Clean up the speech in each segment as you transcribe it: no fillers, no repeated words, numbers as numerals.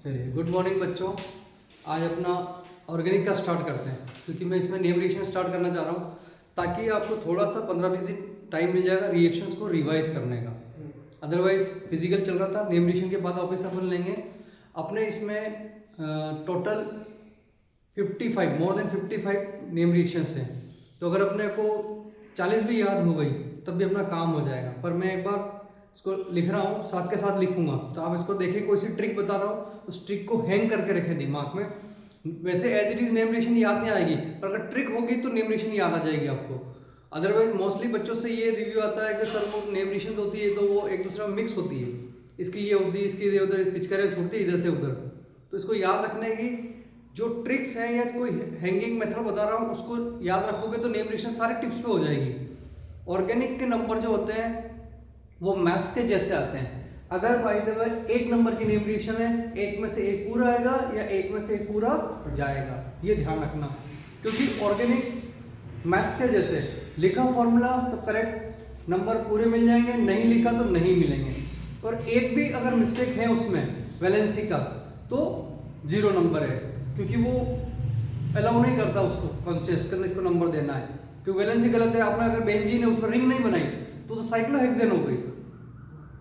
चलिए, good morning बच्चों। आज अपना ऑर्गेनिक का स्टार्ट करते हैं, क्योंकि मैं इसमें नेम रिएक्शन स्टार्ट करना चाह रहा हूँ, ताकि आपको थोड़ा सा 15-20 दिन टाइम मिल जाएगा रिएक्शंस को रिवाइज करने का। अदरवाइज फिजिकल चल रहा था, नेम रिएक्शन के बाद वापस अपन लेंगे। अपने इसमें total 55 more than 55 name reactions हैं। तो अगर अपने को 40 भी याद हो गई तब भी अपना काम हो जाएगा। पर मैं एक बार इसको लिख रहा हूँ, साथ के साथ लिखूंगा, तो आप इसको देखिए। कोई सी ट्रिक बता रहा हूँ, उस ट्रिक को हैंग करके रखें दिमाग में। वैसे as it is name reaction याद नहीं आएगी, पर अगर ट्रिक होगी तो नेम रिएक्शन याद आ जाएगी आपको। अदरवाइज मोस्टली बच्चों से ये रिव्यू आता है कि सर वो नेम रिएक्शन होती है तो वो एक दूसरे में मिक्स होती है, इसकी ये होती है, इसकी ये उधर, पिचकारियाँ छूटती है इधर से उधर। तो इसको याद रखने की जो ट्रिक्स हैं या कोई हैंगिंग मेथड बता रहा हूँ, उसको याद रखोगे तो नेम रिएक्शन सारे टिप्स पे हो जाएगी। ऑर्गेनिक के नंबर जो होते हैं वो मैथ्स के जैसे आते हैं। अगर बाय द वे एक नंबर की नेम रिएक्शन है, एक में से एक पूरा आएगा या एक में से एक पूरा जाएगा, ये ध्यान रखना। क्योंकि ऑर्गेनिक मैथ्स के जैसे लिखा फॉर्मूला तो करेक्ट नंबर पूरे मिल जाएंगे, नहीं लिखा तो नहीं मिलेंगे। और एक भी अगर मिस्टेक है उसमें वैलेंसी का तो 0 नंबर है, क्योंकि वो अलाउ नहीं करता उसको कॉन्शियस करने, इसको नंबर देना है। क्योंकि वैलेंसी गलत है। आपने अगर बेंजीन है उसमें रिंग नहीं बनाई तो साइक्लोहेक्सेन हो गई।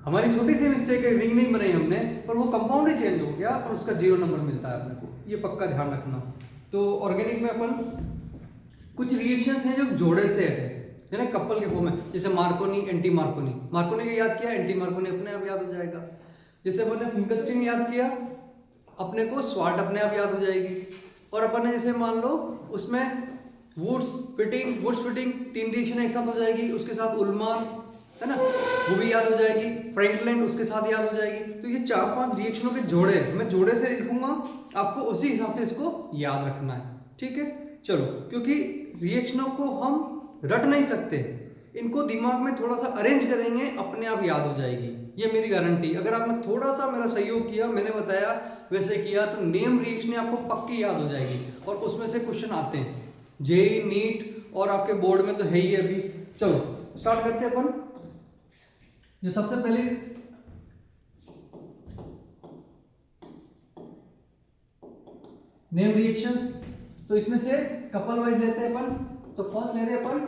हमारी छोटी सी मिस्टेक है, रिंग नहीं बनाई हमने, पर वो कंपाउंड ही चेंज हो गया और उसका 0 नंबर मिलता है अपने को। ये पक्का ध्यान रखना। तो ऑर्गेनिक में अपन कुछ रिएक्शंस हैं जो जोड़े से है ना, कपल के फॉर्म में, जैसे मार्कोनी, एंटी मार्कोनी। मार्कोनी का याद किया, एंटी मार्कोनी अपने आप याद हो जाएगा। जैसे अपन ने फिंकरस्टीन याद किया, अपने को स्वार्ट अपने आप याद हो जाएगी। और अपन ने जैसे मान लो उसमें वुड्स फिटिंग 3 रिएक्शन एक साथ हो जाएगी, उसके साथ उल्मान है ना, वो भी याद हो जाएगी। फ्रैंकलिन उसके साथ याद हो जाएगी। तो ये 4-5 रिएक्शनों के जोड़े, मैं जोड़े से लिखूंगा, आपको उसी हिसाब से इसको याद रखना है। ठीक है, चलो। क्योंकि रिएक्शनों को हम रट नहीं सकते, इनको दिमाग में थोड़ा सा अरेंज करेंगे, अपने आप याद हो जाएगी, ये मेरी गारंटी। अगर आपने थोड़ा सा मेरा सहयोग किया, मैंने बताया वैसे किया, तो नेम रिएक्शन आपको पक्की याद हो जाएगी। और उसमें से क्वेश्चन आते हैं जेईई, नीट और आपके बोर्ड में तो है ही अभी। चलो स्टार्ट करते हैं अपन। जो सबसे पहले नेम रिएक्शंस, तो इसमें से कपल वाइज लेते हैं अपन। तो फर्स्ट ले रहे हैं अपन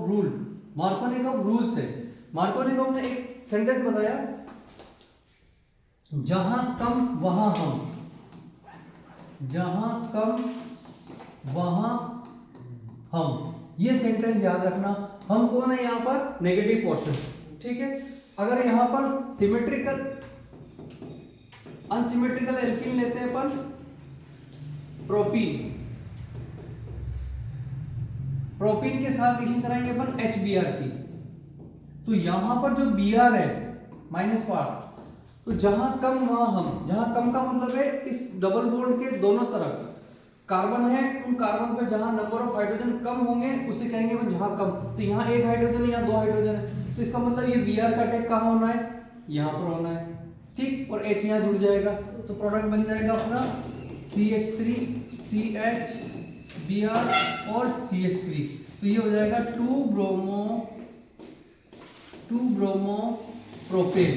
रूल, मार्कोनिकॉव रूल्स है। मार्कोनिकॉव ने एक सेंटेंस बताया, जहां कम वहां हम, जहां कम वहां हम। ये सेंटेंस याद रखना। हम कौन है यहाँ पर? Negative portions. ठीक है, अगर यहाँ पर सिमेट्रिकल अनसिमेट्रिकल एल्कीन लेते हैं अपन, प्रोपीन, प्रोपीन के साथ रिएक्शन कराएंगे अपन HBr की। तो यहां पर जो Br है माइनस पार्ट, तो जहां कम वहां हम। जहां कम का मतलब है इस डबल बॉन्ड के दोनों तरफ कार्बन है, उन कार्बन पे जहां नंबर ऑफ हाइड्रोजन कम होंगे उसे कहेंगे वो जहां कम। तो यहाँ 1 हाइड्रोजन है, यहाँ 2 हाइड्रोजन है, तो इसका मतलब ये Br का अटैक कहाँ होना है? यहाँ पर होना है। ठीक, और H यहाँ जुड़ जाएगा, तो प्रोडक्ट बन जाएगा अपना CH3 CH Br और CH3। तो ये हो जाएगा 2 ब्रोमो प्रोपेन।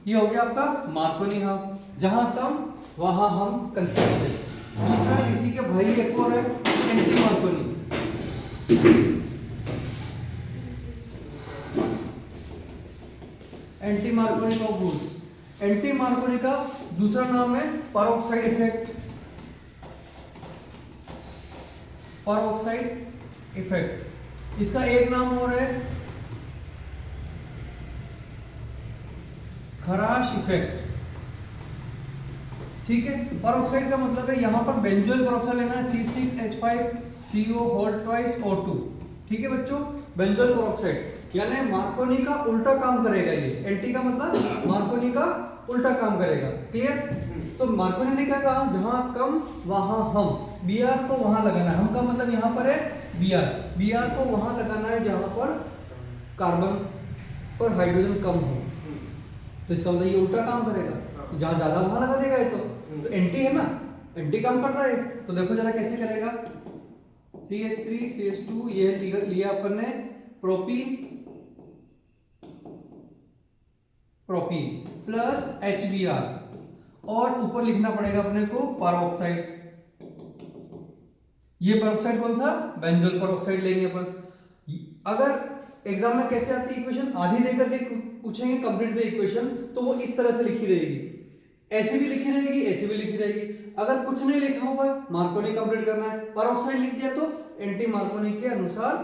ये हो गया आपका मार्कोनी हम, जहां कम वहां हम कंसेप्ट से। दूसरा इसी के भाई एक और है, एंटी मार्कोनी। एंटी मार्कोनी का रूल्स, एंटी मार्कोनी का दूसरा नाम है पेरोक्साइड इफेक्ट। पेरोक्साइड इफेक्ट, इसका एक नाम और है खराश इफेक्ट। ठीक है, पेरोक्साइड का मतलब है यहाँ पर बेंजोइल पेरोक्साइड लेना है, C6H5CO होल ट्वाइस O2। ठीक है बच्चों, बेंजोइल पेरोक्साइड यानी मार्कोनी का उल्टा काम करेगा। ये एंटी का मतलब मार्कोनी का उल्टा काम करेगा। क्लियर? तो मार्कोनी ने क्या कहा, जहां कम वहां हम। Br को वहां लगाना है, हम का मतलब यहाँ पर है Br को वहां लगाना है जहां पर कार्बन और हाइड्रोजन कम हो। तो इसका मतलब ये उल्टा काम करेगा, जहां ज्यादा वहां लगा देगा। ये तो एंटी है ना, एंटी काम कर रहा है। तो देखो जरा कैसे करेगा। CH3 CH2 ये लिया अपन ने प्रोपीन प्लस HBr और ऊपर लिखना पड़ेगा अपने को पेरोक्साइड। ये पेरोक्साइड कौन सा? बेंजोल पेरोक्साइड लेंगे अपन। अगर एग्जाम में कैसे आती है इक्वेशन, आधी देकर के पूछेंगे कंप्लीट द इक्वेशन, तो वो इस तरह से लिखी रहेगी, ऐसे भी लिखी रहेगी, ऐसे भी लिखी रहेगी। अगर कुछ नहीं लिखा हुआ है, मार्कोनी कंप्लीट करना है, पेरोक्साइड लिख दिया तो एंटी मार्कोनी के अनुसार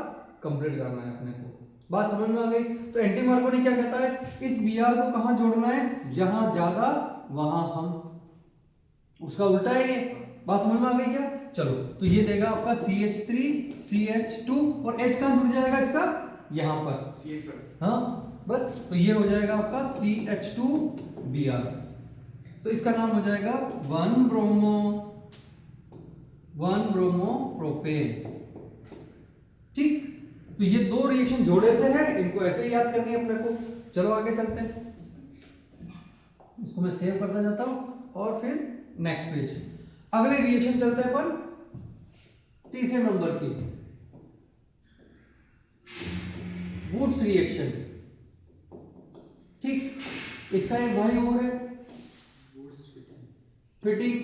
कंप्लीट करना है अपने को। बात समझ में आ गई? तो एंटी मार्कोनी क्या कहता है, इस Br को कहां जोड़ना है, जहां ज्यादा वहां हम, उसका उल्टा है ये। बात समझ में आ गई क्या? चलो, तो ये देगा आपका CH3 CH2 और H कहां जुड़ जाएगा इसका, यहां पर। हाँ बस, तो ये हो जाएगा आपका CH2Br। तो इसका नाम हो जाएगा 1 ब्रोमो प्रोपेन। ठीक, तो ये दो रिएक्शन जोड़े से है, इनको ऐसे ही याद करनी है अपने को। चलो आगे चलते हैं, इसको मैं सेव करता जाता हूं और फिर नेक्स्ट पेज। अगले रिएक्शन चलते हैं अपन तीसरे नंबर की, वुड्स रिएक्शन। ठीक, इसका एक भाई और है फिटिंग।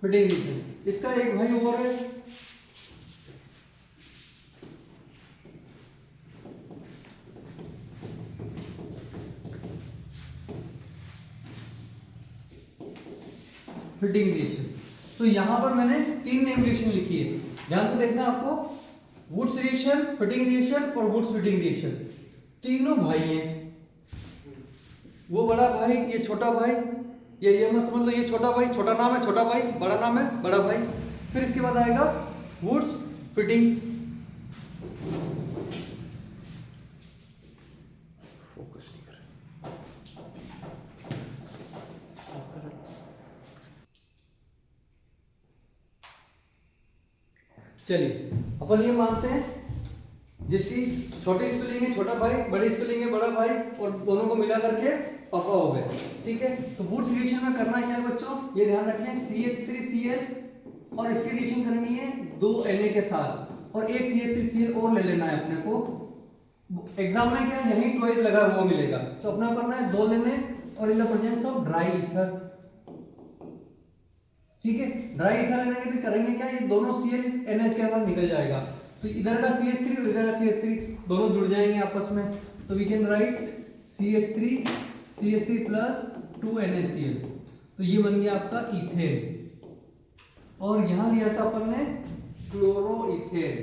रिएक्शन, इसका एक भाई और है फिटिंग रिएक्शन। तो यहां पर मैंने 3 नेम रिएक्शन लिखी है, ध्यान से देखना आपको। वुड्स रिएक्शन, फिटिंग रिएक्शन और वुड्स फिटिंग रिएक्शन, तीनों भाई हैं। वो बड़ा भाई, ये छोटा भाई, ये मत समझ लो ये छोटा भाई, छोटा नाम है छोटा भाई, बड़ा नाम है बड़ा भाई। फिर इसके बाद आएगा वुड्स फिटिंग। फोकस नहीं कर रहा। चलिए अपन ये मानते हैं जिसकी छोटी स्पेलिंग है छोटा भाई, बड़ी स्पेलिंग है बड़ा भाई, और दोनों को मिला करके पापा हो गए। ठीक है, तो वुड्स रिएक्शन में करना क्या है बच्चों, ये ध्यान रखें, CH3Cl और इसकी रिएक्शन करनी है 2 Na के साथ, और एक CH3Cl और ले लेना है अपने को। एग्जाम में क्या यही ट्वाइस लगा हुआ मिलेगा, तो अपना करना है 2 लेने और इन the presence of dry ether. ठीक है, ड्राई ईथर लेने के लिए करेंगे क्या, ये दोनों Cl इस Na के साथ निकल जाएगा, तो इधर का CH3 और इधर का CH3 दोनों जुड़ जाएंगे आपस में। तो we can write CH3 plus 2 NaCl, तो ये बन गया आपका इथेन। और यहां लिया था अपन ने क्लोरोइथेन।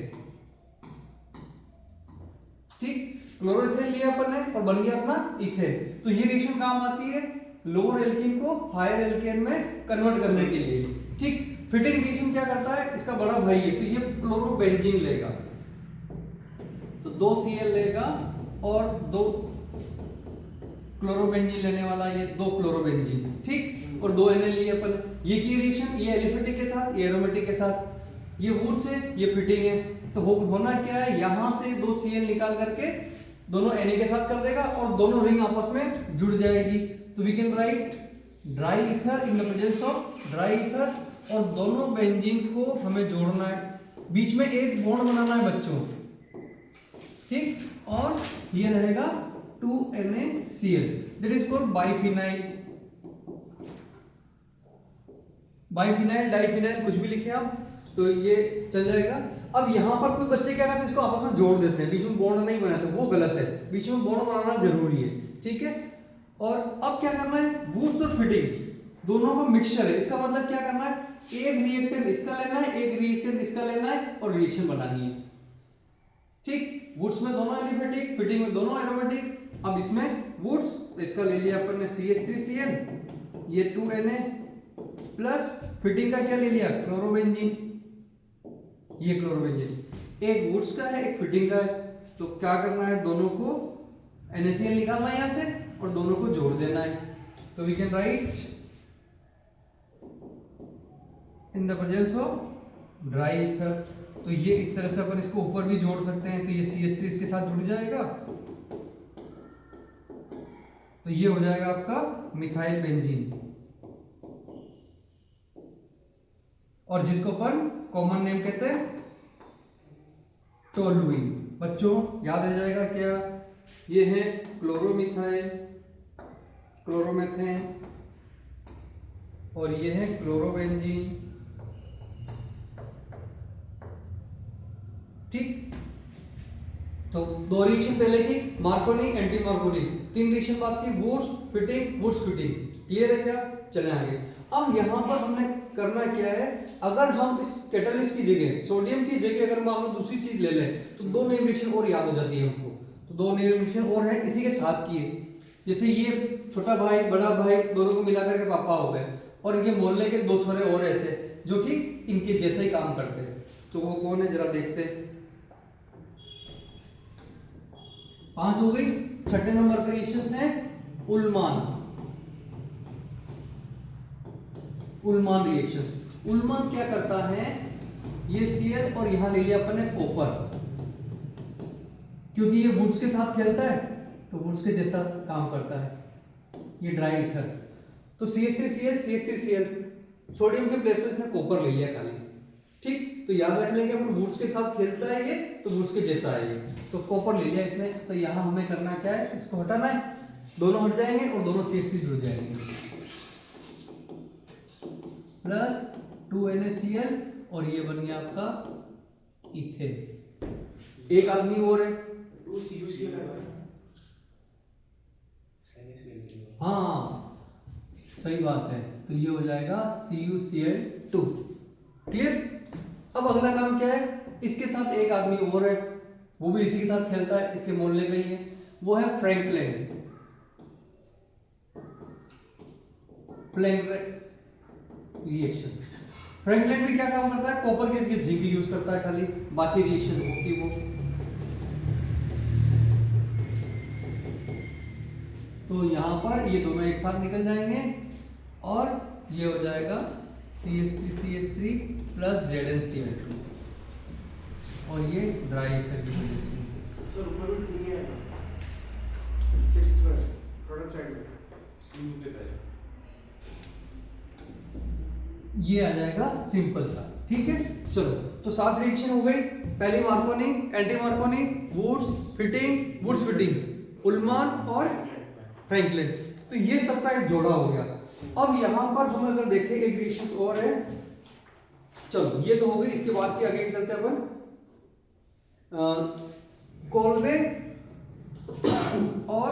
ठीक, क्लोरोइथेन लिया अपन ने और बन गया अपना इथेन। तो ये रिएक्शन काम आती है लोअर एल्कीन को हायर एल्केन में कन्वर्ट करने के लिए। ठीक, फिटिंग रिएक्शन क्या करता है, इसका बड़ा भाई है, तो ये क्लोरोबेंजीन लेगा, तो 2 Cl लेगा और 2 क्लोरोबेंजीन लेने वाला, ये 2 क्लोरोबेंजीन। ठीक, और 2 Na लिए अपन। ये की रिएक्शन, ये एलिफेटिक के साथ, ये एरोमेटिक के साथ, ये वुड्स है, ये फिटिंग है। तो होना क्या है, यहां से 2 Cl निकाल करके दोनों Na के साथ कर देगा और दोनों रिंग आपस में जुड़ जाएगी। तो we can write dry ether in the presence of dry ether, और दोनों बेंजीन को हमें जोड़ना है, बीच में एक बॉन्ड बनाना है बच्चों। ठीक, और ये रहेगा 2 NaCl, that is called biphenyl. Biphenyl, diphenyl, कुछ भी लिखे आप तो ये चल जाएगा। अब यहां पर कोई बच्चे क्या करते हैं, इसको आपस में जोड़ देते हैं, बीच में बॉन्ड नहीं बनाते, वो गलत है, बीच में बॉन्ड बनाना जरूरी है। ठीक है, और अब क्या करना है, वुड्स और फिटिंग दोनों का मिक्सचर है, इसका मतलब क्या करना है, एक रिएक्टेंट इसका लेना है, एक रिएक्टेंट इसका लेना है और रिएक्शन बनानी है। ठीक, वुड्स में दोनों एलिफेटिक, फिटिंग में दोनों एरोमेटिक। अब इसमें वुड्स, इसका ले लिया अपन ने CH3Cl, ये 2 Na प्लस फिटिंग का क्या ले लिया, क्लोरोबेंजीन, ये क्लोरोबेंजीन। एक वुड्स का है, एक फिटिंग का है, तो क्या करना है, दोनों को NaCl निकालना है यहां से और दोनों को जोड़ देना है। तो we can write in the presence of dry ether. तो ये इस तरह से अपन इसको ऊपर भी जोड़ सकते हैं, तो ये CH3 इसके साथ जुड़ जाएगा, तो ये हो जाएगा आपका मिथाइल बेंजीन। और जिसको अपन कॉमन नेम कहते हैं टोलुइन। बच्चों याद रह जाएगा क्या, ये है क्लोरोमिथाइल, क्लोरोमेथेन, और ये है क्लोरोबेंजीन। ठीक, तो दो रिएक्शन पहले की, मार्कोनी एंटी मार्कोनी, 3 रिएक्शन बाद की, Wurtz Fittig Wurtz Fittig. Clear है क्या? चले आगे। अब यहाँ पर हमने करना क्या है, अगर हम इस कैटलिस्ट की जगह, सोडियम की जगह अगर मान लो दूसरी चीज ले लें तो 2 नेम रिएक्शन और याद हो जाती है हमको। तो 2 नेम रिएक्शन और है इसी के साथ की है, जैसे ये छोटा भाई बड़ा भाई दोनों को मिलाकर के पापा हो गए, और इनके मोहल्ले के 2 छोरे और ऐसे जो कि इनके जैसे ही काम करते हैं। तो वो कौन है जरा देखते हैं। 5 हो गई। छठे नंबर के रिएक्शंस हैं उल्मान, उल्मान रिएक्शंस। उल्मान क्या करता है, ये Cl और यहां ले लिया अपन ने कॉपर, क्योंकि ये वुड्स के साथ खेलता है तो वुड्स के जैसा काम करता है, ये ड्राई ईथर। तो CH3Cl CH3Cl, सोडियम के प्लेस पे इसने कॉपर ले लिया खाली। ठीक, तो याद रख लेंगे अपन वुड्स के साथ खेलता है ये तो वुड्स के जैसा है ये, तो कॉपर ले लिया इसने। तो यहां हमें करना क्या है, इसको हटाना है, दोनों हट जाएंगे और दोनों CH3 जुड़ जाएंगे, प्लस 2NaCl, और ये बन गया आपका इथेन। एक आदमी और है, हाँ सही बात है, तो ये हो जाएगा CuCl2। क्लियर। अब अगला काम क्या है, इसके साथ एक आदमी और है, वो भी इसी के साथ खेलता है, इसके मोहल्ले का ही है, वो है फ्रैंकलिन। रिएक्शंस, फ्रैंकलिन भी क्या काम करता है, कॉपर के जगह जिंक यूज करता है खाली, बाकी रिएक्शन होगी वो। तो यहां पर ये दोनों एक साथ निकल जाएंगे और ये हो जाएगा CH3CH3 प्लस ZnCl2, और ये ड्राई ईथर की वजह से। सर ऊपर भी नहीं है ना 6th पर प्रोडक्ट साइड में सी पे पहले ये आ जाएगा सिंपल सा। ठीक है, चलो तो 7 रिएक्शन हो गई। पहली Markovnikov, anti Markovnikov, Wurtz Fittig Wurtz Fittig, Ullmann और फ्रैंकलिन, तो ये सबका एक जोड़ा हो गया। अब यहां पर हम अगर देखें एक रिएक्शन और है, चलो ये तो हो गई। इसके बाद की आगे चलते हैं अपन, कोल्बे और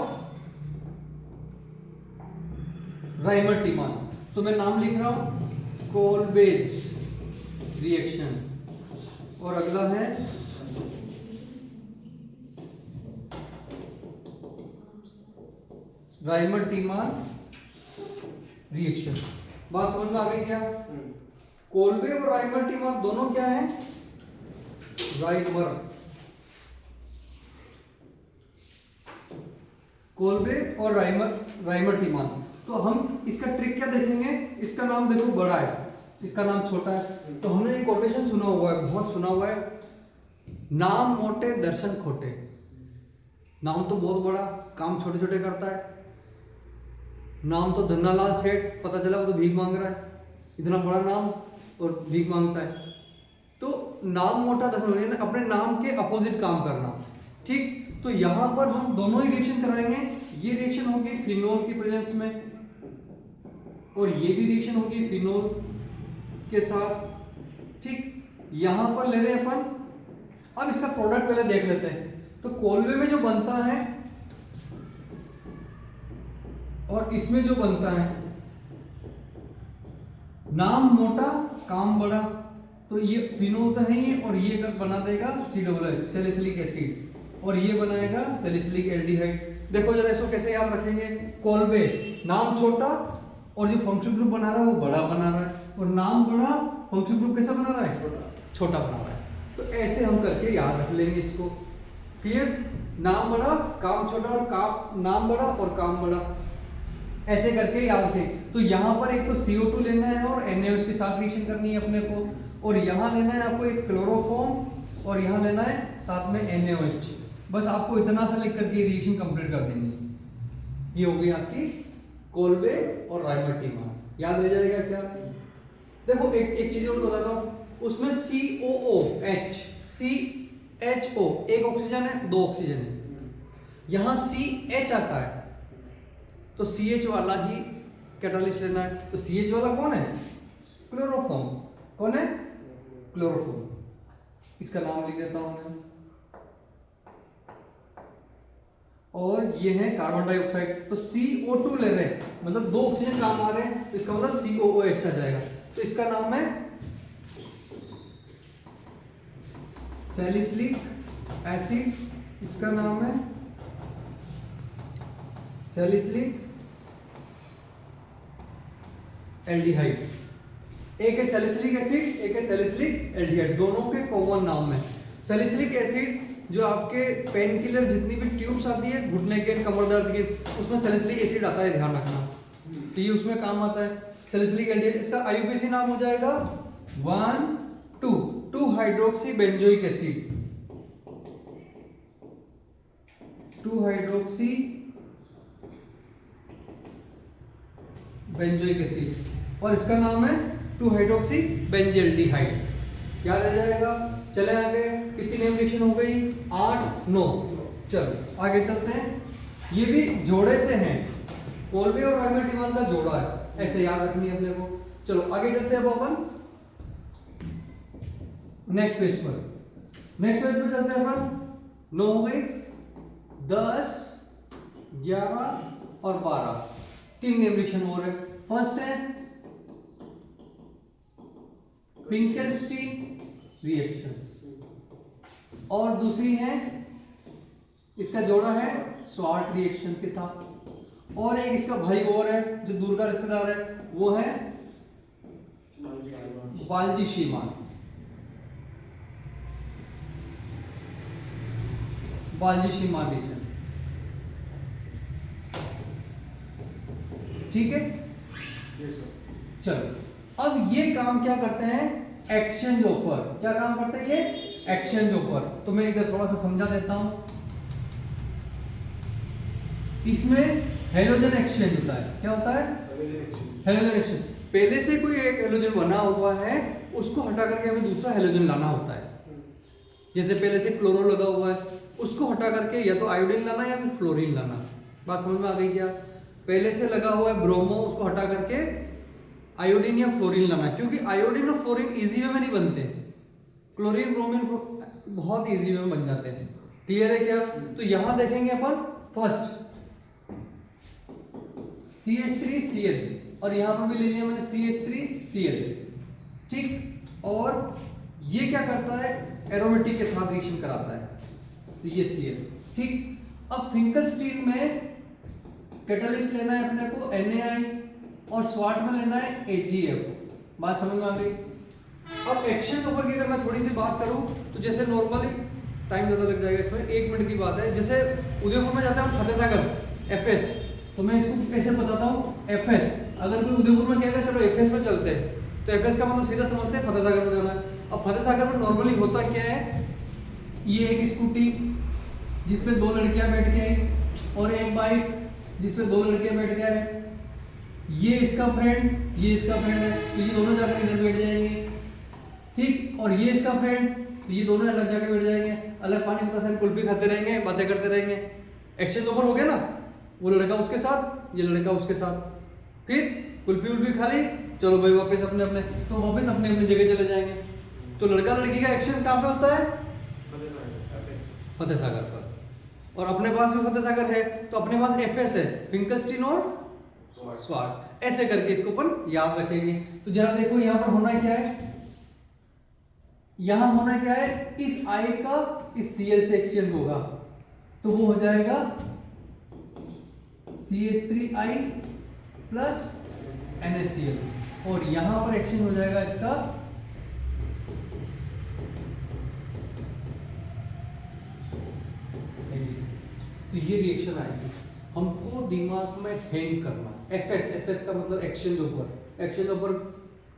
राइमर-टीमान। तो मैं नाम लिख रहा हूं, कोल्बेज रिएक्शन, और अगला है राइमर-टीमान रिएक्शन। बात समझ में आ गई क्या? कोल्बे और राइमर-टीमान दोनों क्या है, राइमर, कोल्बे और राइमर-टीमान। तो हम इसका ट्रिक क्या देखेंगे, इसका नाम देखो बड़ा है, इसका नाम छोटा है। तो हमने एक कोटेशन सुना हुआ है, बहुत सुना हुआ है, नाम मोटे दर्शन खोटे। नाम तो बहुत बड़ा, काम छोटे छोटे करता है। नाम तो धन्नालाल सेठ, पता चला वो तो भीख मांग रहा है, इतना बड़ा नाम और भीख मांगता है। तो नाम मोटा दर्शन, अपने नाम के अपोजिट काम करना। ठीक, तो यहां पर हम दोनों ही रिएक्शन कराएंगे। ये रिएक्शन होगी फिनोल की प्रेजेंस में, और ये भी रिएक्शन होगी फिनोल के साथ। ठीक, यहां पर ले रहे हैं अपन। अब इसका प्रोडक्ट पहले देख लेते हैं। तो कोल्बे में जो बनता है और इसमें जो बनता है, नाम मोटा काम बड़ा, तो ये फिनोल तो है ही, और ये अगर बना देगा COOH सैलिसिलिक एसिड, और ये बनाएगा सैलिसिलिक एल्डिहाइड। देखो जरा इसको कैसे याद रखेंगे, कोल्बे नाम छोटा और जो फंक्शन ग्रुप बना रहा है वो बड़ा बना रहा है, और नाम बड़ा फंक्शन ग्रुप कैसा बना रहा है, छोटा बना रहा है। तो ऐसे हम करके याद रख लेंगे इसको। क्लियर, नाम बड़ा काम छोटा, और काम नाम बड़ा और काम बड़ा, ऐसे करके याद रखें। तो यहाँ पर एक तो CO2 लेना है और NaOH के साथ रिएक्शन करनी है अपने को, और यहाँ लेना है आपको एक क्लोरोफॉर्म, और यहाँ लेना है साथ में NaOH। बस आपको इतना सा लिख करके रिएक्शन कंप्लीट कर देंगे। ये हो गई आपकी कोल्बे और राइमर-टीमान। याद रह जाएगा क्या? देखो एक चीज और बताता हूँ, उसमें COOH CHO एक ऑक्सीजन है, दो ऑक्सीजन है, यहाँ CH आता है तो CH वाला ही कैटालिस्ट लेना है। तो CH वाला कौन है? क्लोरोफॉर्म। कौन है? क्लोरोफॉर्म। इसका नाम लिख देता हूं मैं। और ये है कार्बन डाइऑक्साइड, तो CO2 ले रहे हैं, मतलब दो ऑक्सीजन काम आ रहे हैं, तो इसका मतलब COOH आ जाएगा। तो इसका नाम है सैलिसिलिक एसिड, इसका नाम है सैलिसिलिक एल्डिहाइड। एक है सैलिसिलिक एसिड, एक है सैलिसिलिक एल्डिहाइड, दोनों के कॉमन नाम है। सैलिसिलिक एसिड जो आपके पेन किलर जितनी भी ट्यूब्स आती है घुटने के, कमर दर्द के, उसमें सैलिसिलिक एसिड आता है, ध्यान रखना, तो ये उसमें काम आता है। सैलिसिलिक एल्डिहाइड, इसका IUPAC नाम हो जाएगा 1,2 hydroxy benzoic acid, 2 hydroxy benzoic acid, और इसका नाम है 2 हाइड्रोक्सी बेंजल्डिहाइड। याद आ जाएगा। चले आगे, कितनी नेम रिएक्शन हो गई? 8 9। चलो आगे चलते हैं। ये भी जोड़े से हैं, कोल्बे और राइमेटिवन का जोड़ा है, ऐसे याद रखनी है अपने को। चलो आगे चलते हैं अब अपन नेक्स्ट पेज पर। नेक्स्ट पेज पर चलते हैं अपन। 9 हो गई, 10 11 और 12, 3 नेम रिएक्शन हो रहे हैं। फर्स्ट है फिंकेलस्टीन रिएक्शन, और दूसरी है इसका जोड़ा है स्वार्ट रिएक्शन के साथ, और एक इसका भाई और है जो दूर का रिश्तेदार है, वो है बाल्जी शीमान। बाल्जी शीमान रिएक्शन, ठीक है। Yes, sir. चलो अब ये काम क्या करते हैं? Exchange offer. क्या काम करते हैं ये? Exchange offer. तो मैं इधर थोड़ा सा समझा देता हूं। इसमें हेलोजन एक्सचेंज होता है। क्या होता है? Halogen exchange. पहले से कोई एक हेलोजन बना हुआ है, उसको हटा करके हमें दूसरा हेलोजन लाना होता है। जैसे पहले से क्लोरो लगा हुआ है, उसको हटा करके या तो आयोडीन लाना या फिर फ्लोरीन लाना। बात समझ में आ गई क्या? पहले से लगा हुआ है ब्रोमो, उसको हटा करके आयोडीन या फ्लोरीन लाना, क्योंकि आयोडीन और फ्लोरीन इजी वे में नहीं बनते, क्लोरीन ब्रोमीन बहुत इजी वे में बन जाते हैं। क्लियर है क्या? तो यहां देखेंगे अपन फर्स्ट CH3Cl, और यहां पर भी ले लिया मैंने CH3Cl, ठीक। और ये क्या करता है? एरोमेटिक के साथ रिएक्शन कराता है, तो ये Cl, ठीक। अब फिंकेलस्टीन में कैटालिस्ट लेना है अपने को NaI, और स्वाट में लेना है AgF। बात समझ में आ गई। अब एक्शन ओवर की अगर मैं थोड़ी सी बात करूं, तो जैसे नॉर्मली टाइम ज़्यादा लग जाएगा इसमें, 1 मिनट की बात है। जैसे उदयपुर में जाता है फतेह सागर FS, तो मैं इसको कैसे बताता हूँ? FS। अगर कोई उदयपुर में कहेगा चलो FS पर चलते हैं, तो FS का मतलब सीधा समझते हैं फतेह सागर में जाना है। अब फतेह सागर में नॉर्मली होता क्या है? ये एक स्कूटी जिसपे 2 लड़कियां बैठ के आई, और एक बाइक जिसपे 2 लड़कियां बैठ के आए, ये इसका फ्रेंड, ये इसका फ्रेंड है, तो ये दोनों जाकर इधर बैठ जाएंगे, ठीक। और ये इसका फ्रेंड, तो ये दोनों अलग जाकर बैठ जाएंगे, अलग पानी का सर कुल्फी खाते रहेंगे, बातें करते रहेंगे। एक्सचेंज ओवर हो गया ना, वो लड़का उसके साथ, ये लड़का उसके साथ, फिर कुल्फी उल्फी खा ली, चलो भाई वापस अपने अपने, तो वापस अपने अपनी जगह चले जाएंगे। तो लड़का लड़की का एक्सचेंज कहाँ पे होता है? फतेह सागर पर। और अपने पास भी फतेह सागर है, तो अपने पास FS है, फिंकेलस्टीन और स्वाट। ऐसे करके इसको अपन याद रखेंगे। तो जरा देखो यहाँ पर होना क्या है, यहाँ होना क्या है? इस I का इस Cl से एक्सचेंज होगा, तो वो हो जाएगा CH3I प्लस NaCl, और यहां पर एक्सचेंज हो जाएगा इसका तो ये रिएक्शन आएगी। हमको दिमाग में हैंग करना। FS का मतलब एक्सचेंज ओवर। एक्सचेंज ओवर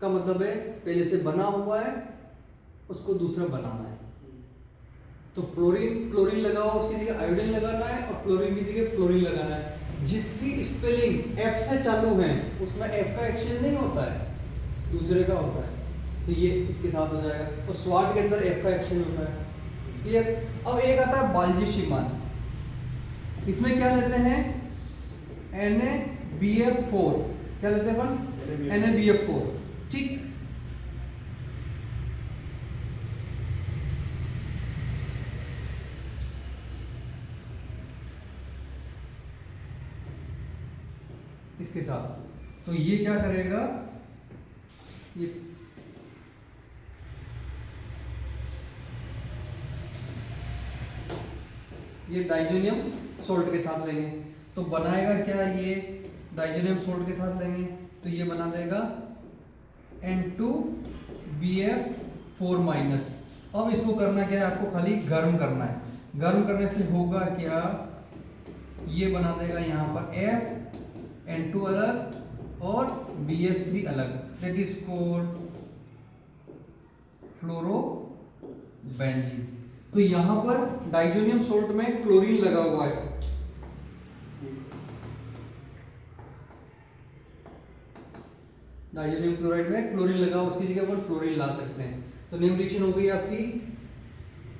का मतलब है पहले से बना हुआ है, उसको दूसरा बनाना है। तो क्लोरीन लगा हुआ, उसकी जगह आयोडीन लगाना है, और क्लोरीन की जगह फ्लोरीन लगाना है। जिसकी स्पेलिंग F से चालू है उसमें F का एक्सचेंज नहीं होता है, दूसरे का होता है, तो ये इसके साथ हो जाएगा। और स्वाट के अंदर F का एक्शन होता है। क्लियर। अब एक आता है बाल्जिशी मान, इसमें क्या लेते हैं NaBF4, क्या लेते हैं अपन NaBF4, ठीक। इसके साथ तो ये क्या करेगा, ये डाइजोनियम सोल्ट के साथ लेंगे तो बनाएगा क्या, ये डाइजोनियम सोल्ट के साथ लेंगे तो ये बना देगा N2BF4 माइनस। अब इसको करना क्या है, आपको खाली गर्म करना है। गर्म करने से होगा क्या, ये बना देगा यहाँ पर F, N2 अलग और BF3 अलग, दैट इज कॉल्ड फ्लोरोबेंजीन। तो यहाँ पर डाइजोनियम सोल्ट में क्लोरीन लगा हुआ है, डाइजोनियम क्लोराइड में क्लोरीन लगा हुआ, उसकी जगह पर फ्लोरीन ला सकते हैं। तो नेम रिएक्शन हो गई आपकी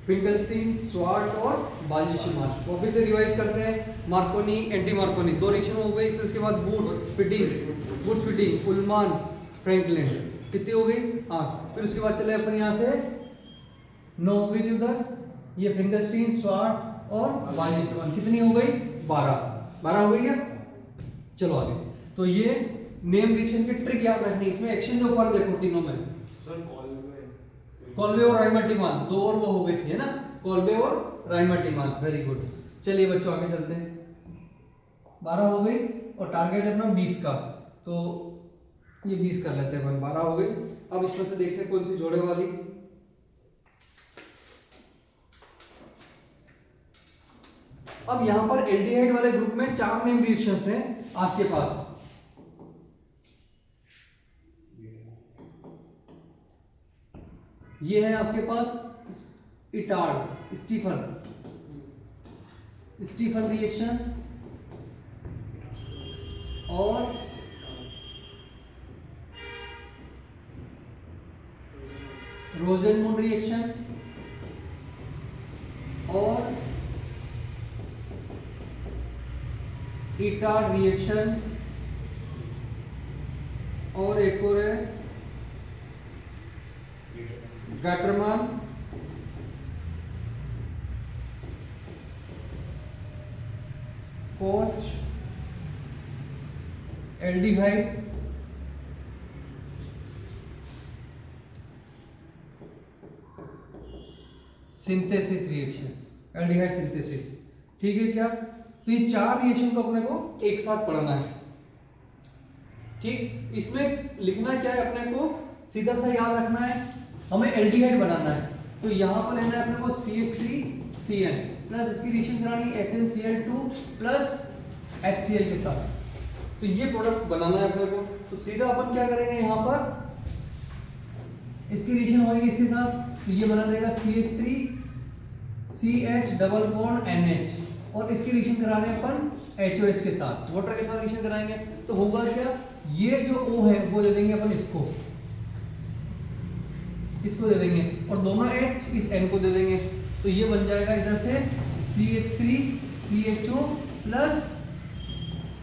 फिंगरस्टीन, स्वाट और बाल्जिशी मान। वापस से रिवाइज करते हैं, मार्कोनी एंटी मार्कोनी, 2 रिएक्शन हो गई। फिर उसके बाद वुड्स फिटिंग, उल्मान फ्रैंकलिन, कितनी हो गई 8। फिर उसके बाद चले अपन यहाँ से 9 हो गई उधर, ये फिंगरस्टीन, स्वाट और बाल्जिशी मान, कितनी हो गई 12 हो गई क्या। चलो आगे। तो ये नेम रिएक्शन की ट्रिक याद रखनी, इसमें एक्शन जो ऊपर देखो तीनों में सर कॉल्वे और राइमर्टिमान, 2 और वो हो गई थी है ना, कॉल्वे और राइमर्टिमान, वेरी गुड। चलिए बच्चों आगे चलते हैं, 12 हो गई और टारगेट है अपना 20 का, तो ये 20 कर लेते हैं, 12 हो गई। अब इसमें से देखते हैं कौन सी जोड़े वाली। अब यहां पर एल्डिहाइड वाले ग्रुप में 4 नेम रिएक्शंस हैं आपके पास। ये है आपके पास इटार्ड, स्टीफन रिएक्शन और रोजेनमून रिएक्शन और इटार्ड रिएक्शन और एक और है Gattermann Koch aldehyde synthesis reactions, aldehyde synthesis, ठीक है क्या। तो ये 4 रिएक्शन को अपने को एक साथ पढ़ना है, ठीक। इसमें लिखना क्या है, अपने को सीधा सा याद रखना है, हमें एल्डिहाइड बनाना है। तो यहाँ पर लेना है अपने को CH3CN प्लस इसकी रिएक्शन करानी है SnCl2 प्लस HCl के साथ, तो ये प्रोडक्ट बनाना है अपने को। तो सीधा अपन क्या करेंगे, यहाँ पर इसकी रिएक्शन होगी इसके साथ, तो ये बना देगा CH3CH डबल बॉन्ड NH और इसकी रिएक्शन कराने अपन HOH के साथ, वाटर के साथ रिएक्शन कराएंगे। तो होगा क्या, ये जो O है वो दे देंगे अपन इसको दे देंगे और दोनों H इस N को दे देंगे, तो ये बन जाएगा इधर से CH3CHO प्लस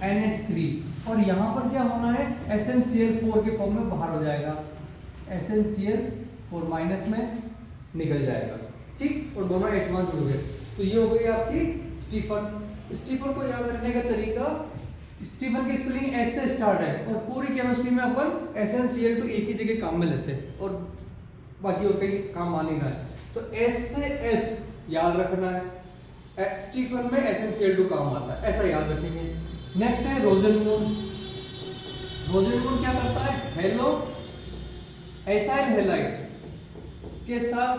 NH3 और यहाँ पर क्या होना है, SnCl4 के फॉर्म में बाहर हो जाएगा, SnCl4 माइनस में निकल जाएगा, ठीक। और दोनों H मान जुड़ गए। तो ये हो गई आपकी स्टीफन को याद रखने का तरीका, स्टीफन की स्पेलिंग S से स्टार्ट है और पूरी केमिस्ट्री में अपन SnCl2 एक ही जगह काम में लेते हैं और बाकी और कहीं काम आ नहीं रहा है। तो S से S याद रखना है, स्टीफन में SnCl2 काम आता है, ऐसा याद रखेंगे। नेक्स्ट है रोजेनमून क्या करता है, हेलो एसाइल हैलाइड के साथ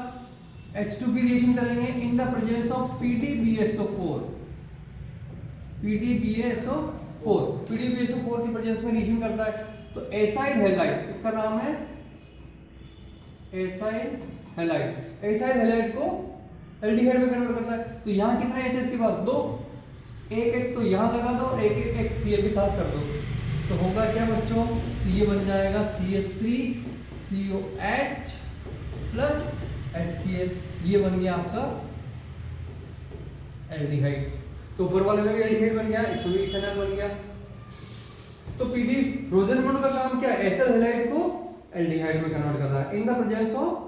H2 की रिएक्शन करेंगे इन द प्रेजेंस ऑफ PDBSO4 की प्रेजेंस में रिएक्शन करता है। तो एसाइल हैलाइड, इसका नाम है एसाइल हैलाइड को एल्डिहाइड में कन्वर्ट करता है। तो यहाँ कितने H इसके पास, 2, एक H तो यहाँ लगा दो, एक H Cl के साथ कर दो, तो होगा क्या बच्चों तो ये बन जाएगा CH3COH प्लस HCl, ये बन गया आपका एल्डिहाइड। तो ऊपर वाले में भी एल्डिहाइड बन गया, इसमें भी इथेनॉल बन गया। तो पीडी रोजेनमोड का काम क्या है? एसिड हैलाइड को एल्डिहाइड में कन्वर्ट कर रहा है इन द प्रेजेंस ऑफ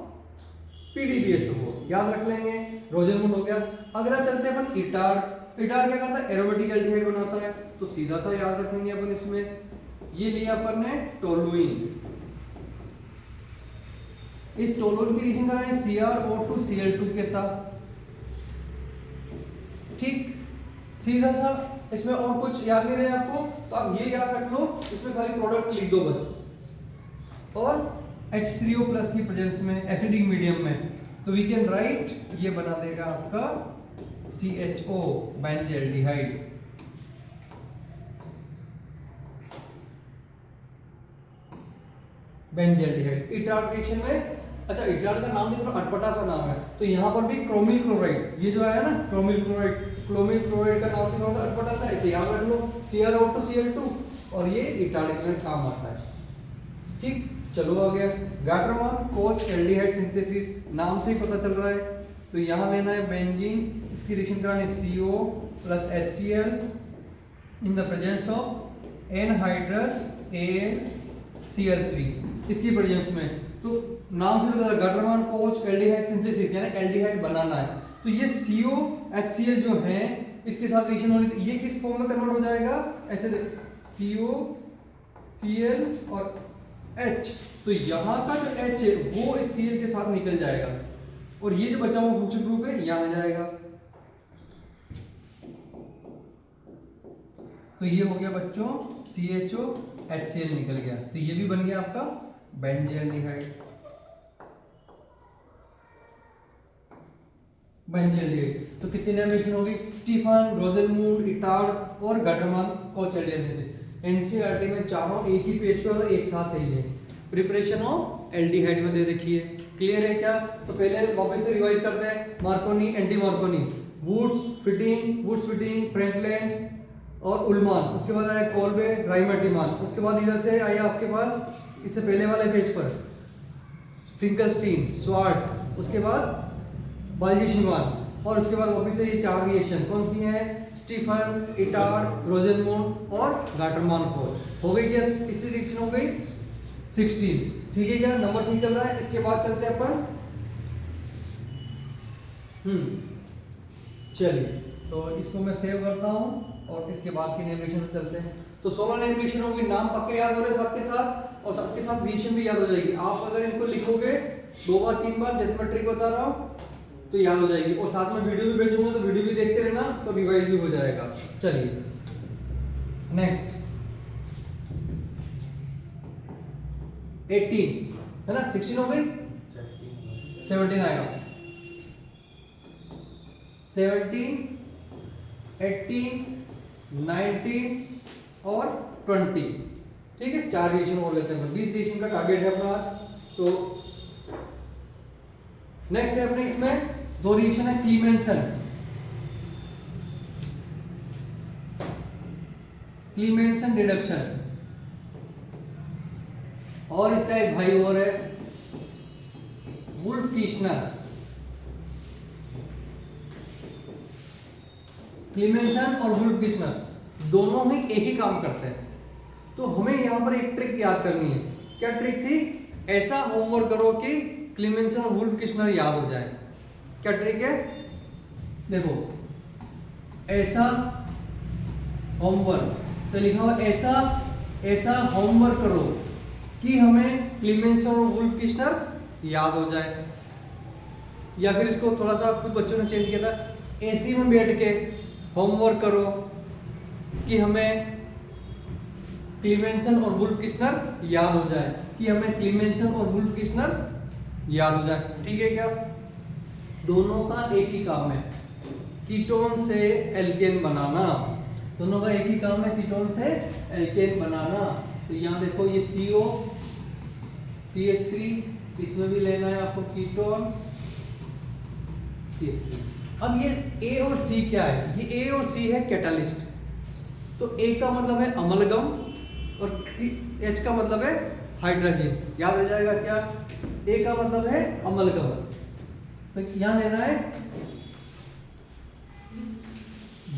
PDBSO, याद रख लेंगे। रोजेनमोड हो गया। अगला चलते हैं अपन इटार्ड। इटार्ड क्या करता है? एरोमेटिक एल्डिहाइड बनाता है। तो सीधा सा याद रखेंगे अपन इसमें, ये लिया अपन ने टोलुइन। इस टोलुइन की रिएक्शन कर रहे हैं CrO2Cl2 के साथ, ठीक। सीधा सा, इसमें और कुछ याद नहीं रहे आपको तो आप ये याद रख लो, इसमें खाली प्रोडक्ट लिख दो बस। और H3O प्लस की प्रेजेंस में एसिडिक मीडियम में, तो वी कैन राइट, ये बना देगा आपका CHO benzaldehyde. Benzaldehyde Etard reaction में। अच्छा, इटार्ड का नाम भी थोड़ा अटपटा सा नाम है, तो यहाँ पर भी क्रोमिल क्लोराइड, ये जो आया ना क्रोमिल क्लोराइड का नाम भी थोड़ा सा अटपटा सा, ऐसे याद रख लो, CrO2Cl2, और ये इटार्ड में काम आता है, ठीक। चलो आ गया गाट्रोमान कोच एल्डिहाइड सिंथेसिस, नाम से ही पता चल रहा है। तो यहाँ लेना है बेंजीन, इसकी रिएक्शन करानी CO plus HCl in the presence of anhydrous AlCl3, इसकी प्रेजेंस में। तो नाम से पता गाट्रोमान कोच एल्डिहाइड सिंथेसिस, यानी एल्डिहाइड बनाना है। तो ये COHCl जो है इसके साथ रिएक्शन हो रही है, ये किस फॉर्म में कन्वर्ट हो जाएगा? ऐसे COCl और H, तो यहाँ का जो H है वो इस Cl के साथ निकल जाएगा, और ये जो बचा हुआ फंक्शन ग्रुप है यहाँ आ जाएगा। तो ये हो गया बच्चों CHO HCl निकल गया, तो ये भी बन गया आपका बेंजल्डिहाइड। बेंजल्डिहाइड तो कितनी रिएक्शन होगी? स्टीफन, रोजेनमूड, इटार्ड और गाट्रोमान कोच एल्डिहाइड। एनसीईआरटी में चारों एक ही पेज पे और एक साथ है। ये प्रिपरेशन ऑफ एल्डिहाइड में दे रखी है, क्लियर है क्या? तो पहले वापस से रिवाइज करते हैं। Markovnikov, anti Markovnikov, Wurtz Fittig, Frankland और उल्मान, उसके बाद आया कोल्बे, राइमर्टिमान, उसके बाद इधर से आया आपके पास इससे पहले वाले पेज पर फिंकलस्टीन, स्वार्ट, उसके बाद बाल्जीशिमान, और उसके बाद वापस से ये चार रिएक्शन कौन सी हैं? स्टीफन, इटार्ड, रोजेनमूड और गाट्रोमान कोच। हो गई क्या? इसकी रिएक्शन हो गई 16, ठीक है क्या? नंबर ठीक चल रहा है। इसके बाद चलते हैं अपन, चलिए तो इसको मैं सेव करता हूँ और इसके बाद की नेम रिएक्शन में चलते हैं। तो 16 नेम रिएक्शन होगी, नाम पक्के याद हो रहे सबके साथ, और सबके साथ रिएक्शन भी याद हो जाएगी। आप अगर इनको लिखोगे 2 बार 3 बार, जैसे मैं ट्रिक बता रहा हूँ, तो याद हो जाएगी। और साथ में वीडियो भी भेजूंगा, तो वीडियो भी देखते रहना, तो रिवाइज भी हो जाएगा। चलिए नेक्स्ट 18 है ना, 16 हो गई, 17 आएगा। 17, 18, 19 और 20, ठीक है। 4 रिएक्शन और लेते हैं, 20 रिएक्शन का टारगेट है अपना आज। तो नेक्स्ट है अपने इसमें 2 रिएक्शन है, क्लीमेंसन रिडक्शन, और इसका एक भाई और है वुल्फ-किशनर। क्लीमेंसन और वुल्फ-किशनर दोनों ही एक ही काम करते हैं। तो हमें यहां पर एक ट्रिक याद करनी है। क्या ट्रिक थी? ऐसा होमवर्क करो कि क्लीमेंसन और वुल्फ-किशनर याद हो जाए। क्या ट्रिक है? देखो, ऐसा होमवर्क, तो लिखा हुआ ऐसा होमवर्क करो कि हमें क्लीमेंसन और वुल्फ-किशनर याद हो जाए। या फिर इसको थोड़ा सा कुछ बच्चों ने चेंज किया था, एसी में बैठ के होमवर्क करो कि हमें क्लीमेंसन और वुल्फ-किशनर याद हो जाए, कि हमें क्लीमेंसन और वुल्फ-किशनर याद हो जाए, ठीक है क्या? दोनों का एक ही काम है, कीटोन से एल्केन बनाना। दोनों का एक ही काम है, कीटोन से एल्केन बनाना। तो यहाँ देखो, ये CO CH3, इसमें भी लेना है आपको कीटोन CH3। अब ये A और C क्या है? ये A और C है कैटालिस्ट। तो A का मतलब है अमलगम, और H का मतलब है हाइड्रोजन, याद हो जाएगा क्या? A का मतलब है अमलगम, तो यहाँ लेना है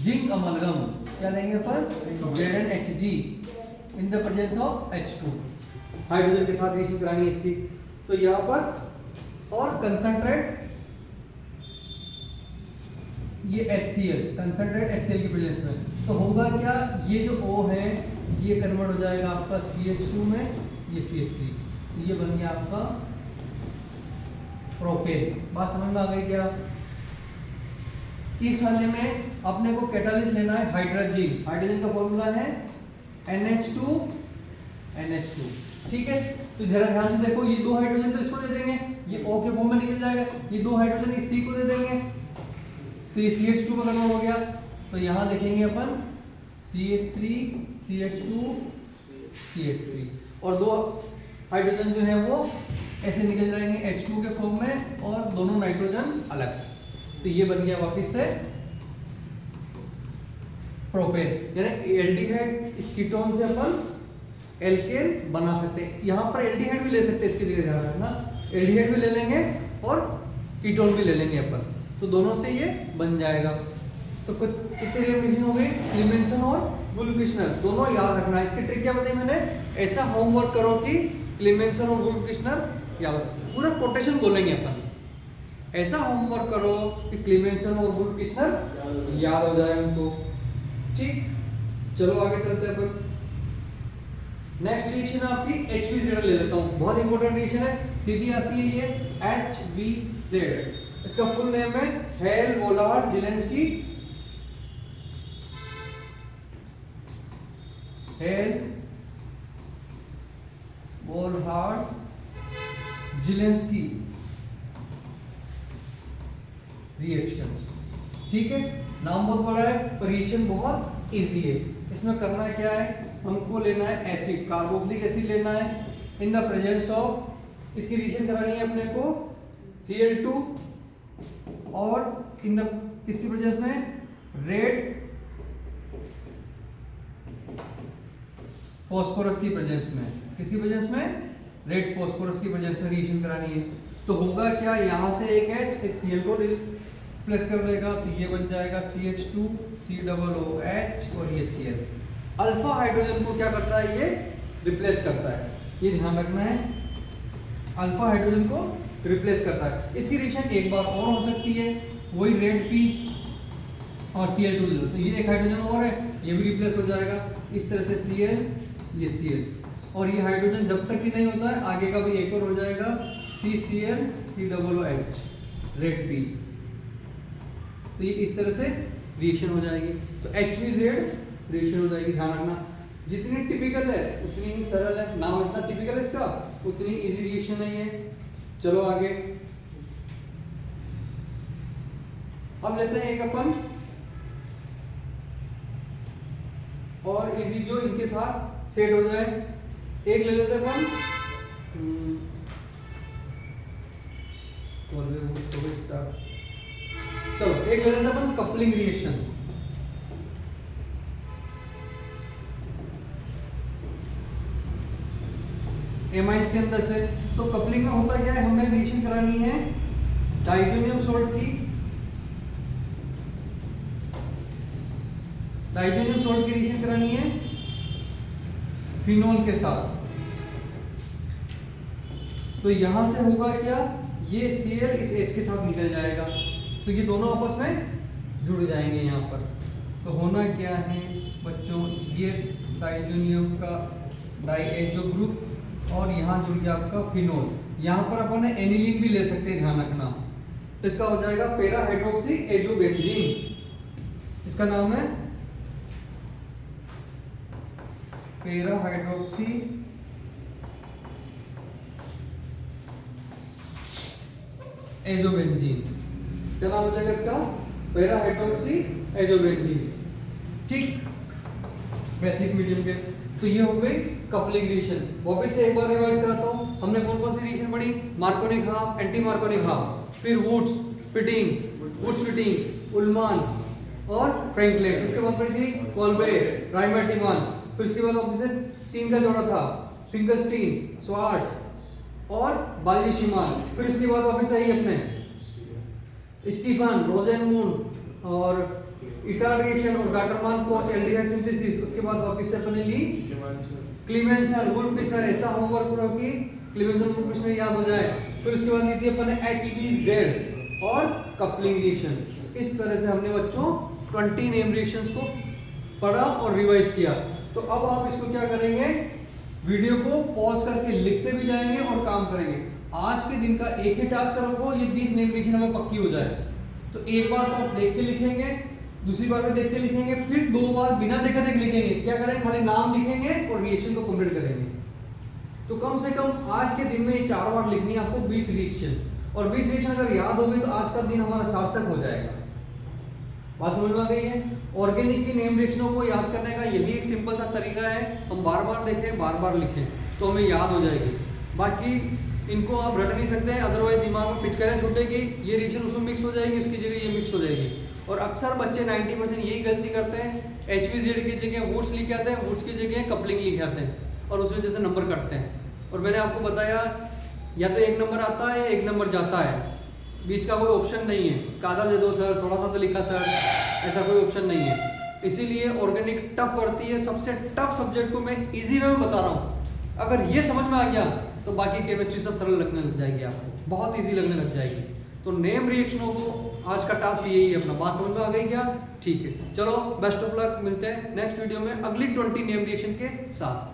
जिंक अमलगम, क्या लेंगे अपन? ZnHg in the presence of H2, hydrogen के साथ रिएक्शन करानी है इसकी। तो यहाँ पर और कंसंट्रेट ये HCl, कंसंट्रेट HCl की प्रेजेंस में, तो होगा क्या? ये जो O है ये कन्वर्ट हो जाएगा आपका CH2 में, ये CH3, तो ये बन गया आपका प्रोपेन। बात समझ में आ गई क्या? इस वाले में अपने को कैटालिस्ट लेना है हाइड्रोजन, हाइड्रोजन का फॉर्मूला है NH2 NH2, ठीक है। तो जरा ध्यान से देखो, ये दो हाइड्रोजन तो इसको दे देंगे, ये O के फॉर्म में निकल जाएगा, ये दो हाइड्रोजन इस C को दे देंगे, तो ये CH2 में कन्वर्ट हो गया। तो यहाँ देखेंगे अपन CH3 CH2 CH3, और दो हाइड्रोजन जो है वो ऐसे निकल जाएंगे H2 के फॉर्म में, और दोनों नाइट्रोजन अलग, तो ये बन गया वापस से प्रोपेन। यानी एल्डिहाइड इस कीटोन से अपन एल्केन बना सकते हैं। यहाँ पर एल्डिहाइड भी ले सकते हैं, इसके लिए ध्यान रखना, एल्डिहाइड भी ले लेंगे और कीटोन भी ले लेंगे अपन, तो दोनों से ये बन जाएगा। तो कितने रिएक्शन हो गई? क्लीमेंसन और वुल्केनार, दोनों याद रखना है। इसकी ट्रिक क्या बताई मैंने? ऐसा होमवर्क करो कि क्लीमेंसन और वुल्केनार याद, पूरा कोटेशन बोलेंगे अपन, ऐसा होमवर्क करो कि क्लीमेंसन और वुल्केनार याद हो जाए उनको, ठीक। चलो आगे चलते हैं अपन। नेक्स्ट रिएक्शन आपकी HVZ ले लेता हूँ, बहुत इंपॉर्टेंट रिएक्शन है, सीधी आती है ये HVZ। इसका फुल नेम है Hell Volhard Zelinsky, Hell Volhard Zelinsky reactions, ठीक है। नाम बहुत बड़ा है पर रिएक्शन बहुत इजी है। इसमें करना क्या है? हमको लेना है एसिड, कार्बोक्सिलिक एसिड लेना है इन द प्रेजेंस ऑफ, इसकी रिएक्शन करानी है अपने को Cl2 और इन द किसकी प्रेजेंस में? रेड फॉस्फोरस की प्रेजेंस में, किसकी प्रेजेंस में? रेड फॉस्फोरस की प्रेजेंस में रिएक्शन करानी है। तो होगा क्या? यहाँ से एक H एक Cl को प्लस कर देगा, तो ये बन जाएगा CH2 COOH और ये Cl। अल्फा हाइड्रोजन को क्या करता है? ये रिप्लेस करता है, ये ध्यान रखना है, अल्फा हाइड्रोजन को रिप्लेस करता है। इसकी रिएक्शन एक बार और हो सकती है, वही रेड P और Cl2 ले लो, तो ये एक हाइड्रोजन और है, ये भी रिप्लेस हो जाएगा। इस तरह से Cl ये Cl, और ये हाइड्रोजन जब तक कि नहीं होता है आगे का भी एक और हो जाएगा CCl COOH रेड P, तो ये इस तरह से रिएक्शन हो जाएगी। तो HVZ रिएक्शन हो जाएगी, ध्यान रखना। जितनी टिपिकल है उतनी ही सरल है, नाम इतना टिपिकल है इसका उतनी इजी रिएक्शन है ये। चलो आगे, अब लेते हैं एक अपन और इजी जो इनके साथ सेट हो जाए, एक ले लेते हैं अपन चलो एक ले लेते हैं अपन कपलिंग रिएक्शन। एमाइंस के अंदर से, तो कपलिंग में होता क्या है? हमें रिएक्शन करानी है डाइजोनियम सॉल्ट की, डाइजोनियम सॉल्ट की रिएक्शन करानी है फिनोल के साथ। तो यहां से होगा क्या? ये Cl इस H के साथ निकल जाएगा, तो ये दोनों आपस में जुड़ जाएंगे यहाँ पर। तो होना क्या है बच्चों? ये डाइजोनियम का डाइएजो ग्रुप और यहाँ जुड़ गया आपका फिनोल। यहाँ पर अपन एनिलीन भी ले सकते हैं, ध्यान रखना। तो इसका हो जाएगा पेरा हाइड्रोक्सी एजोबेंजीन, इसका नाम है पेरा हाइड्रोक्सी एजोबेंजीन, क्या नाम हो जाएगा इसका? पेरा हाइड्रोक्सी एजोबेंजीन, ठीक, बेसिक मीडियम के। तो ये हो गई कपलिंग रिएक्शन। वापस से एक बार रिवाइज कराता हूँ, हमने कौन कौन सी रिएक्शन पढ़ी? मार्कोनी घाव, एंटी मार्कोनी घाव, फिर वुड्स फिटिंग, उल्मान और फ्रैंकलिन। उसके बाद पढ़ी थी कॉल्बे, राइमर्टिमान, फिर उसके बाद वापस से तीन का जोड़ा था, फिंगरस्टीन, स्वार्ट और बाल्यशिमान। फिर इसके बाद वापस आई अपने स्टीफन, रोजेनमून और इटाड्रेशन और गाटरमान कोच एल्डिहाइड सिंथेसिस। उसके बाद वापस से अपने ली क्लीमेंसन, वुल्फकिस्चनर। ऐसा होमवर्क करो कि क्लीमेंसन वुल्फकिस्चनर याद हो जाए। फिर उसके बाद ली थी अपने HVZ और कपलिंग रिएक्शन। इस तरह से हमने बच्चों 20 नेम रिएक्शंस को पढ़ा और रिवाइज किया। तो अब आप इसको क्या करेंगे, वीडियो को पॉज करके लिखते भी जाएंगे और काम करेंगे। आज के दिन का एक ही टास्क रखो, ये 20 नेम रिएक्शन हमें पक्की हो जाए। तो एक बार तो आप देख के लिखेंगे, दूसरी बार भी देख के लिखेंगे, फिर 2 बार बिना देखे देख लिखेंगे। क्या करेंगे, खाली नाम लिखेंगे और रिएक्शन को कंप्लीट करेंगे। तो कम से कम आज के दिन में 4 बार लिखनी है आपको 20 रिएक्शन, और 20 रिएक्शन अगर याद हो गई तो आज का दिन हमारा सार्थक हो जाएगा। बात समझ में आ गई है? ऑर्गेनिक की नेम रिएक्शनों को याद करने का यही एक सिंपल सा तरीका है, हम बार बार देखें, बार बार लिखें तो हमें याद हो जाएगी। बाकी इनको आप रट नहीं सकते, अदरवाइज दिमाग में पिचकारियाँ छूटेगी, ये रिएक्शन उसमें मिक्स हो जाएगी, उसकी जगह ये मिक्स हो जाएगी। और अक्सर बच्चे 90% यही गलती करते हैं, HVZ की जगह वुड्स लिखे आते हैं, वुड्स की जगह कपलिंग लिखे आते हैं और उसमें जैसे नंबर कटते हैं। और मैंने आपको बताया या तो 1 नंबर आता है या 1 नंबर जाता है, बीच का कोई ऑप्शन नहीं है। कादा दे दो सर, थोड़ा सा तो लिखा सर, ऐसा कोई ऑप्शन नहीं है। इसीलिए ऑर्गेनिक टफ पड़ती है, सबसे टफ सब्जेक्ट को मैं इजी वे में बता रहा हूँ। अगर ये समझ में आ गया तो बाकी केमिस्ट्री सब सरल लगने लग जाएगी, आपको बहुत इजी लगने लग जाएगी। तो नेम रिएक्शनों को आज का टास्क यही है अपना। बात समझ में आ गई क्या? ठीक है, चलो बेस्ट ऑफ लक, मिलते हैं नेक्स्ट वीडियो में अगली 20 नेम रिएक्शन के साथ।